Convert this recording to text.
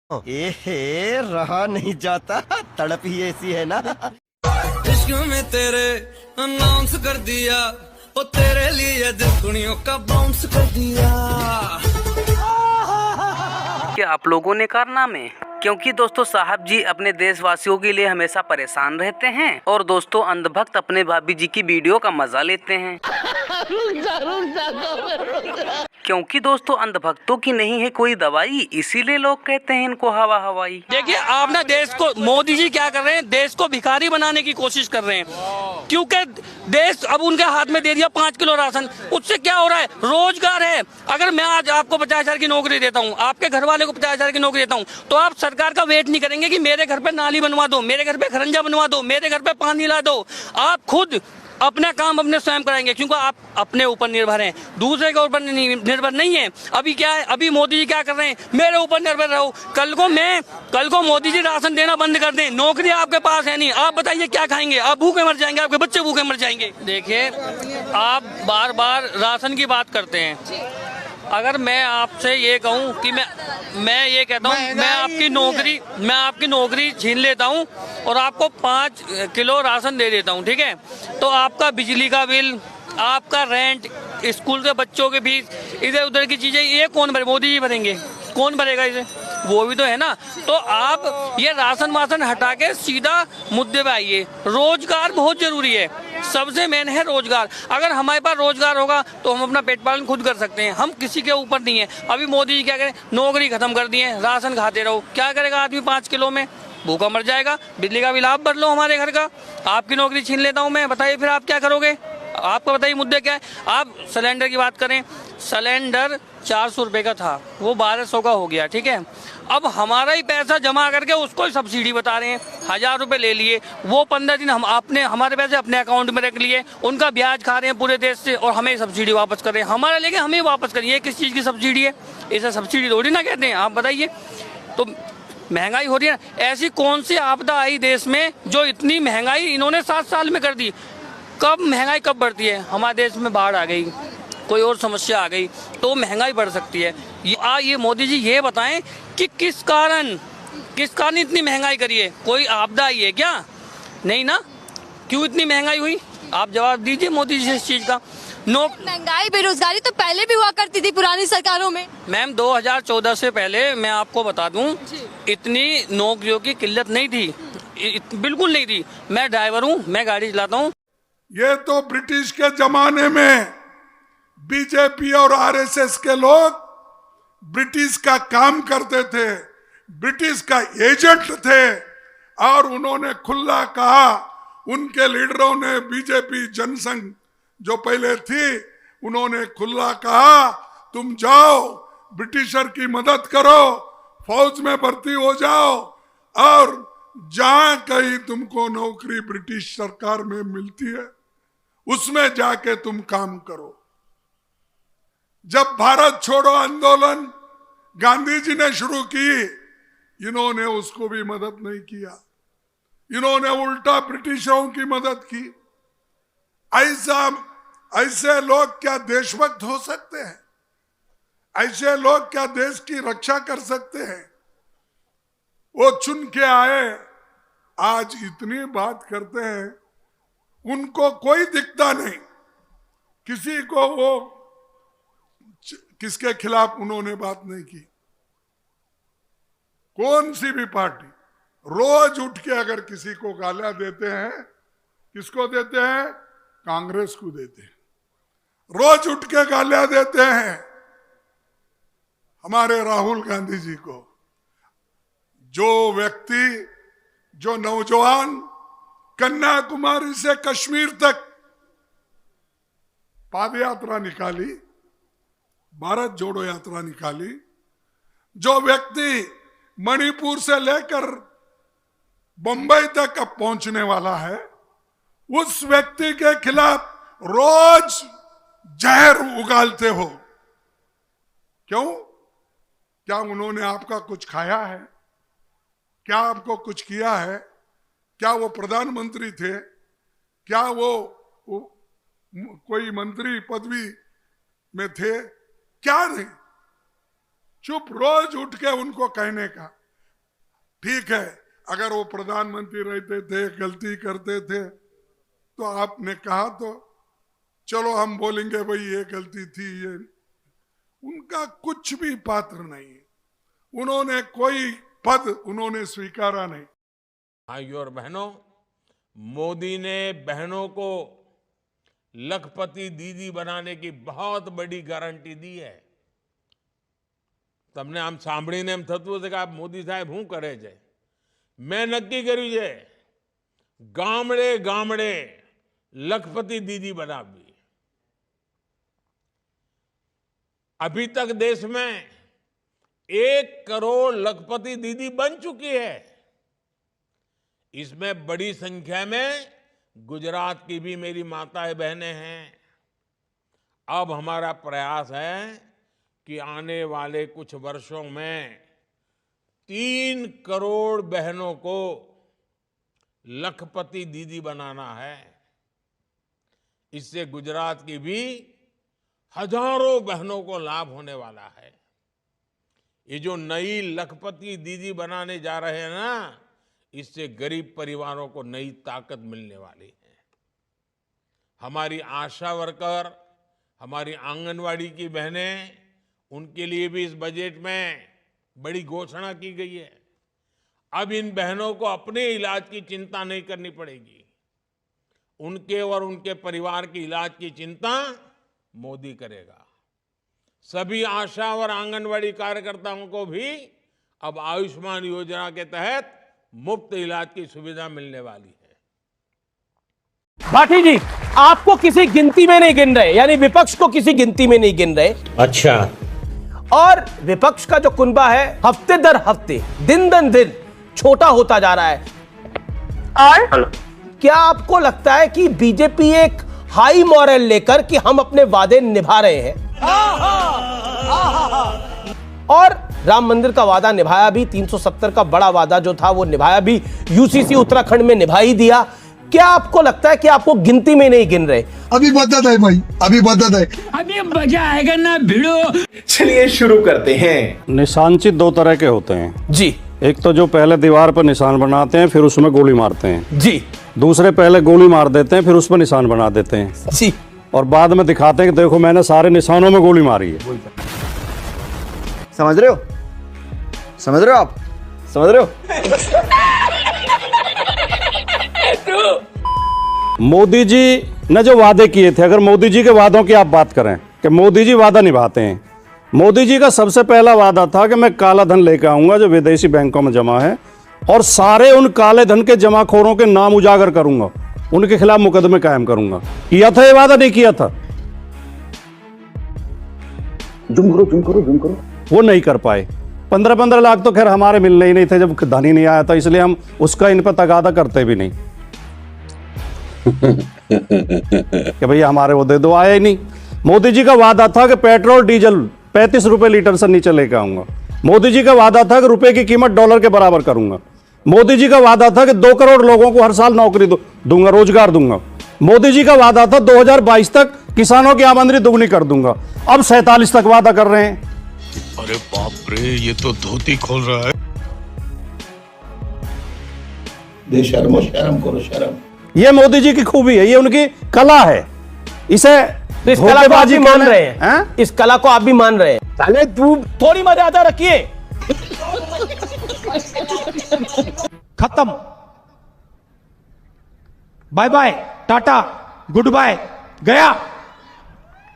एहे रहा नहीं जाता, तड़प ही ऐसी है ना। इश्क में तेरे अनाउंस कर दिया, ओ तेरे लिए दिल दुनिया का बाउंस कर दिया। क्या आप लोगों ने कारनामे? क्योंकि दोस्तों साहब जी अपने देशवासियों के लिए हमेशा परेशान रहते हैं और दोस्तों अंधभक्त अपने भाभी जी की वीडियो का मजा लेते हैं। क्योंकि दोस्तों अंधभक्तों की नहीं है कोई दवाई, इसीलिए लोग कहते हैं इनको हवा हवाई। देखिए आप ना देश को, मोदी जी क्या कर रहे हैं, देश को भिखारी बनाने की कोशिश कर रहे हैं। क्योंकि देश अब उनके हाथ में दे दिया 5 किलो राशन, उससे क्या हो रहा है? रोजगार है। अगर मैं आज आपको 50,000 की नौकरी देता हूँ, आपके घर वाले को 50,000 की नौकरी देता हूँ, तो आप सरकार का वेट नहीं करेंगे कि मेरे घर पे नाली बनवा दो, मेरे घर पे खरंजा बनवा दो, मेरे घर पे पानी ला दो। आप खुद अपना काम अपने स्वयं कराएंगे, क्योंकि आप अपने ऊपर निर्भर हैं, दूसरे के ऊपर निर्भर नहीं है। अभी क्या है, अभी मोदी जी क्या कर रहे हैं, मेरे ऊपर निर्भर रहो। कल को मोदी जी राशन देना बंद कर दें, नौकरी आपके पास है नहीं, आप बताइए क्या खाएंगे? आप भूखे मर जाएंगे, आपके बच्चे भूखे मर जाएंगे। देखिए आप बार बार राशन की बात करते हैं। अगर मैं आपसे ये कहूं कि मैं ये कहता हूं, मैं आपकी नौकरी छीन लेता हूं और आपको 5 किलो राशन दे देता हूं, ठीक है? तो आपका बिजली का बिल, आपका रेंट, स्कूल के बच्चों के फीस, इधर उधर की चीजें ये कौन भरे? मोदी जी भरेंगे। कौन भरेगा इसे? वो भी तो है ना। तो आप ये राशन वासन हटा के सीधा मुद्दे पे आइए। रोजगार बहुत जरूरी है, सबसे मेन है रोजगार। अगर हमारे पास रोजगार होगा तो हम अपना पेट पालन खुद कर सकते हैं, हम किसी के ऊपर नहीं है। अभी मोदी जी क्या करें, नौकरी खत्म कर दी है, राशन खाते रहो। क्या करेगा आदमी 5 किलो में? भूखा मर जाएगा। बिजली का बिल आप भर लो हमारे घर का, आपकी नौकरी छीन लेता हूँ मैं, बताइए फिर आप क्या करोगे? आपको बताइए मुद्दे क्या है। आप सिलेंडर की बात करें, सिलेंडर 400 रुपये का था, वो 1200 का हो गया, ठीक है? अब हमारा ही पैसा जमा करके उसको ही सब्सिडी बता रहे हैं, 1000 रुपये ले लिए, वो 15 दिन हमारे पैसे अपने अकाउंट में रख लिए, उनका ब्याज खा रहे हैं पूरे देश से और हमें सब्सिडी वापस कर रहे हैं। हमारा लेके हमें वापस करिए। ये किस चीज़ की सब्सिडी है? इसे सब्सिडी थोड़ी ना कहते हैं, आप बताइए। तो महंगाई हो रही है। ऐसी कौन सी आपदा आई देश में जो इतनी महंगाई इन्होंने 7 साल में कर दी? कब महंगाई कब बढ़ती है? हमारे देश में बाढ़ आ गई, कोई और समस्या आ गई तो महंगाई बढ़ सकती है। ये मोदी जी ये बताएं कि किस कारण इतनी महंगाई करी है? कोई आपदा आई है क्या? नहीं ना। क्यों इतनी महंगाई हुई? आप जवाब दीजिए मोदी जी इस चीज का। महंगाई बेरोजगारी तो पहले भी हुआ करती थी पुरानी सरकारों में। मैम 2014 से पहले मैं आपको बता दूं, इतनी नौकरियों की किल्लत नहीं थी, बिल्कुल नहीं थी। मैं ड्राइवर हूँ, मैं गाड़ी चलाता हूँ। ये तो ब्रिटिश के जमाने में बीजेपी और आरएसएस के लोग ब्रिटिश का काम करते थे, ब्रिटिश का एजेंट थे और उन्होंने खुला कहा, उनके लीडरों ने, बीजेपी जनसंघ जो पहले थी, उन्होंने खुला कहा तुम जाओ ब्रिटिशर की मदद करो, फौज में भर्ती हो जाओ और जहां कहीं तुमको नौकरी ब्रिटिश सरकार में मिलती है उसमें जाके तुम काम करो। जब भारत छोड़ो आंदोलन गांधी जी ने शुरू की, इन्होंने उसको भी मदद नहीं किया, इन्होंने उल्टा ब्रिटिशरों की मदद की। ऐसे लोग क्या देशभक्त हो सकते हैं? ऐसे लोग क्या देश की रक्षा कर सकते हैं? वो चुन के आए, आज इतनी बात करते हैं, उनको कोई दिखता नहीं, किसी को वो किसके खिलाफ उन्होंने बात नहीं की। कौन सी भी पार्टी रोज उठ के अगर किसी को गालियां देते हैं, किसको देते हैं? कांग्रेस को देते हैं। रोज उठ के गालियां देते हैं हमारे राहुल गांधी जी को। जो व्यक्ति, जो नौजवान कन्याकुमारी से कश्मीर तक पादयात्रा निकाली, भारत जोड़ो यात्रा निकाली, जो व्यक्ति मणिपुर से लेकर बंबई तक अब पहुंचने वाला है, उस व्यक्ति के खिलाफ रोज जहर उगालते हो। क्यों? क्या उन्होंने आपका कुछ खाया है? क्या आपको कुछ किया है? क्या वो प्रधानमंत्री थे? क्या वो कोई मंत्री पदवी में थे? क्या नहीं। चुप रोज उठ के उनको कहने का, ठीक है, अगर वो प्रधानमंत्री रहते थे, गलती करते थे, तो आपने कहा तो चलो हम बोलेंगे भाई ये गलती थी, ये उनका कुछ भी पात्र नहीं। उन्होंने कोई पद उन्होंने स्वीकारा नहीं। भाइयों और बहनों, मोदी ने बहनों को लखपति दीदी बनाने की बहुत बड़ी गारंटी दी है। તમને આમ સાંભળીને એમ થતું હશે કે આ મોદી સાહેબ શું કરે છે? મેં નક્કી કર્યું છે ગામડે ગામડે લખપતિ દીદી બનાવવી। अभी तक देश में 1 करोड़ लखपति दीदी बन चुकी है। इसमें बड़ी संख्या में गुजरात की भी मेरी माताएं बहनें हैं। अब हमारा प्रयास है कि आने वाले कुछ वर्षों में 3 करोड़ बहनों को लखपति दीदी बनाना है। इससे गुजरात की भी हजारों बहनों को लाभ होने वाला है। ये जो नई लखपति दीदी बनाने जा रहे हैं ना, इससे गरीब परिवारों को नई ताकत मिलने वाली है। हमारी आशा वर्कर, हमारी आंगनवाड़ी की बहनें, उनके लिए भी इस बजट में बड़ी घोषणा की गई है। अब इन बहनों को अपने इलाज की चिंता नहीं करनी पड़ेगी। उनके और उनके परिवार की इलाज की चिंता मोदी करेगा। सभी आशा और आंगनवाड़ी कार्यकर्ताओं को भी अब आयुष्मान योजना के तहत मुफ्त इलाज की सुविधा मिलने वाली है। भाटी जी, आपको किसी गिनती में नहीं गिन रहे, यानी विपक्ष को किसी गिनती में नहीं गिन रहे। अच्छा। और विपक्ष का जो कुनबा है हफ्ते दर हफ्ते, दिन दन दिन छोटा होता जा रहा है। और क्या आपको लगता है कि बीजेपी एक हाई मॉरल लेकर कि हम अपने वादे निभा रहे हैं? और राम मंदिर का वादा निभाया भी, 370 का बड़ा वादा जो था वो निभाया भी, यूसीसी उत्तराखंड में निभा ही दिया। क्या आपको लगता है कि आपको गिनती में नहीं गिन रहे? अभी बदत है भाई, अभी बदत है। अभी मजा आएगा ना भिड़ो। चलिए शुरू करते हैं। निशानचित 2 तरह के होते हैं जी। एक तो जो पहले दीवार पर निशान बनाते हैं फिर उसमें गोली मारते हैं जी। दूसरे पहले गोली मार देते हैं फिर उस पर निशान बना देते हैं जी। और बाद में दिखाते हैं कि देखो मैंने सारे निशानों में गोली मारी है। समझ रहे हो? समझ रहे हो आप? समझ रहे हो? मोदी जी ने जो वादे किए थे, अगर मोदी जी के वादों की आप बात करें कि मोदी जी वादा निभाते हैं, मोदी जी का सबसे पहला वादा था कि मैं काला धन लेकर आऊंगा जो विदेशी बैंकों में जमा है और सारे उन काले धन के जमाखोरों के नाम उजागर करूंगा, उनके खिलाफ मुकदमे कायम करूंगा। किया था ये वादा? नहीं किया था। जुम करो। वो नहीं कर पाए। 15-15 लाख तो खैर हमारे मिलने ही नहीं थे जब धन ही नहीं आया था, इसलिए हम उसका इन पर तगादा करते भी नहीं कि भैया हमारे वो दे दो, आया ही नहीं। मोदी जी का वादा था कि पेट्रोल डीजल 35 रुपए लीटर से नीचे लेकर आऊंगा। मोदी जी का वादा था कि रुपए की कीमत डॉलर के बराबर करूंगा। मोदी जी का वादा था कि 2 करोड़ लोगों को हर साल नौकरी दूंगा, रोजगार दूंगा। मोदी जी का वादा था 2022 तक किसानों की आमदनी दुगनी कर दूंगा। अब 47 तक वादा कर रहे हैं। अरे बाप रे, ये तो धोती खोल रहा है। बेशर्मो, शर्म करो, शर्म। ये मोदी जी की खूबी है, ये उनकी कला है। इसे इस कला को आप भी मान रहे हैं? इस कला को आप भी मान रहे हैं? अरे तू थोड़ी मर्यादा रखिए। खत्म। बाय बाय, टाटा, गुड बाय, गया।